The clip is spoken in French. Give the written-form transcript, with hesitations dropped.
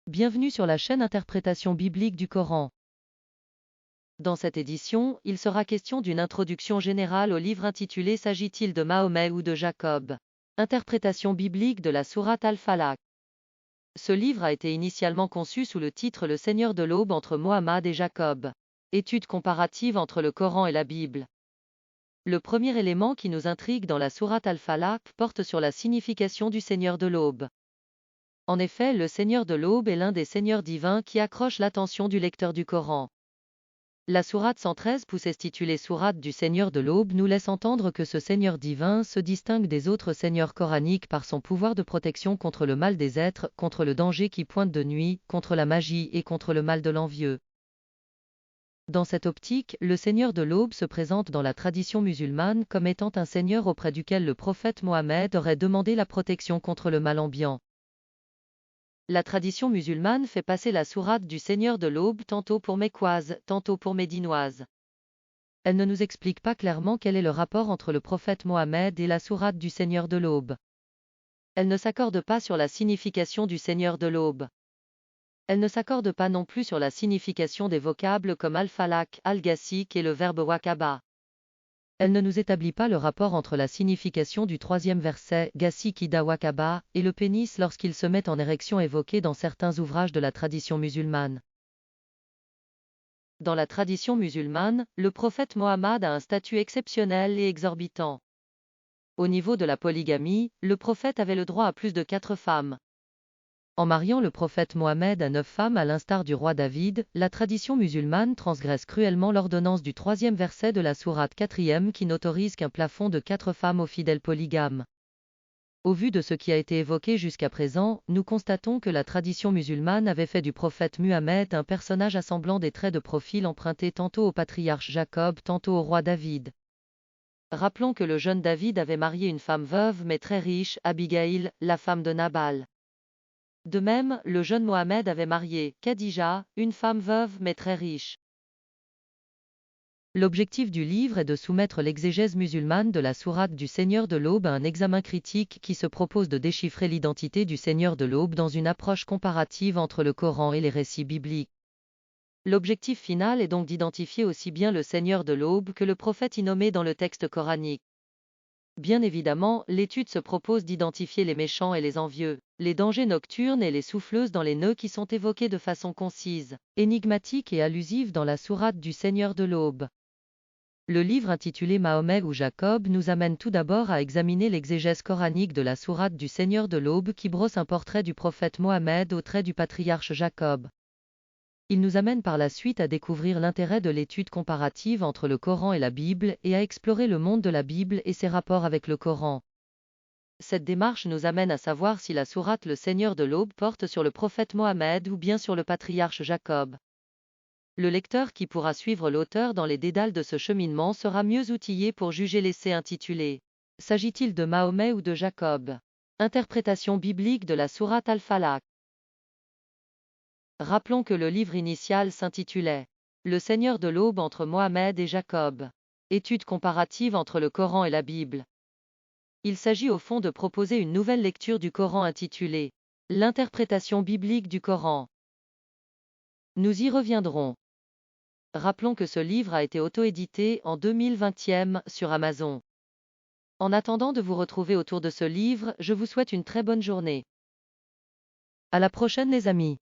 Bienvenue sur la chaîne Interprétation biblique du Coran. Dans cette édition, il sera question d'une introduction générale au livre intitulé S'agit-il de Mahomet ou de Jacob? Interprétation biblique de la sourate Al-Falaq. Ce livre a été initialement conçu sous le titre Le Seigneur de l'aube entre Mohammed et Jacob. Étude comparative entre le Coran et la Bible. Le premier élément qui nous intrigue dans la sourate Al-Falaq porte sur la signification du Seigneur de l'aube. En effet, le Seigneur de l'aube est l'un des seigneurs divins qui accroche l'attention du lecteur du Coran. La sourate 113 intitulée Sourate du Seigneur de l'aube nous laisse entendre que ce Seigneur divin se distingue des autres seigneurs coraniques par son pouvoir de protection contre le mal des êtres, contre le danger qui pointe de nuit, contre la magie et contre le mal de l'envieux. Dans cette optique, le Seigneur de l'aube se présente dans la tradition musulmane comme étant un seigneur auprès duquel le prophète Mohammed aurait demandé la protection contre le mal ambiant. La tradition musulmane fait passer la sourate du Seigneur de l'aube tantôt pour mécoise, tantôt pour médinoise. Elle ne nous explique pas clairement quel est le rapport entre le prophète Mohammed et la sourate du Seigneur de l'aube. Elle ne s'accorde pas sur la signification du Seigneur de l'aube. Elle ne s'accorde pas non plus sur la signification des vocables comme al-falak, al-gassik et le verbe wakaba. Elle ne nous établit pas le rapport entre la signification du troisième verset, gassik ida wakaba, et le pénis lorsqu'il se met en érection évoqué dans certains ouvrages de la tradition musulmane. Dans la tradition musulmane, le prophète Mohammed a un statut exceptionnel et exorbitant. Au niveau de la polygamie, le prophète avait le droit à plus de 4 femmes. En mariant le prophète Mohammed à 9 femmes à l'instar du roi David, la tradition musulmane transgresse cruellement l'ordonnance du troisième verset de la sourate 4e qui n'autorise qu'un plafond de 4 femmes aux fidèles polygames. Au vu de ce qui a été évoqué jusqu'à présent, nous constatons que la tradition musulmane avait fait du prophète Muhammad un personnage assemblant des traits de profil empruntés tantôt au patriarche Jacob tantôt au roi David. Rappelons que le jeune David avait marié une femme veuve mais très riche, Abigail, la femme de Nabal. De même, le jeune Mohammed avait marié Khadija, une femme veuve mais très riche. L'objectif du livre est de soumettre l'exégèse musulmane de la sourate du Seigneur de l'aube à un examen critique qui se propose de déchiffrer l'identité du Seigneur de l'aube dans une approche comparative entre le Coran et les récits bibliques. L'objectif final est donc d'identifier aussi bien le Seigneur de l'aube que le prophète innommé dans le texte coranique. Bien évidemment, l'étude se propose d'identifier les méchants et les envieux, les dangers nocturnes et les souffleuses dans les nœuds qui sont évoqués de façon concise, énigmatique et allusive dans la sourate du Seigneur de l'aube. Le livre intitulé Mahomet ou Jacob nous amène tout d'abord à examiner l'exégèse coranique de la sourate du Seigneur de l'aube qui brosse un portrait du prophète Mohammed au trait du patriarche Jacob. Il nous amène par la suite à découvrir l'intérêt de l'étude comparative entre le Coran et la Bible et à explorer le monde de la Bible et ses rapports avec le Coran. Cette démarche nous amène à savoir si la sourate Le Seigneur de l'aube porte sur le prophète Mohammed ou bien sur le patriarche Jacob. Le lecteur qui pourra suivre l'auteur dans les dédales de ce cheminement sera mieux outillé pour juger l'essai intitulé « S'agit-il de Mahomet ou de Jacob ?» Interprétation biblique de la sourate Al-Falaq. Rappelons que le livre initial s'intitulait « Le Seigneur de l'aube entre Mohammed et Jacob. Étude comparative entre le Coran et la Bible ». Il s'agit au fond de proposer une nouvelle lecture du Coran intitulée « L'interprétation biblique du Coran ». Nous y reviendrons. Rappelons que ce livre a été auto-édité en 2020 sur Amazon. En attendant de vous retrouver autour de ce livre, je vous souhaite une très bonne journée. À la prochaine les amis.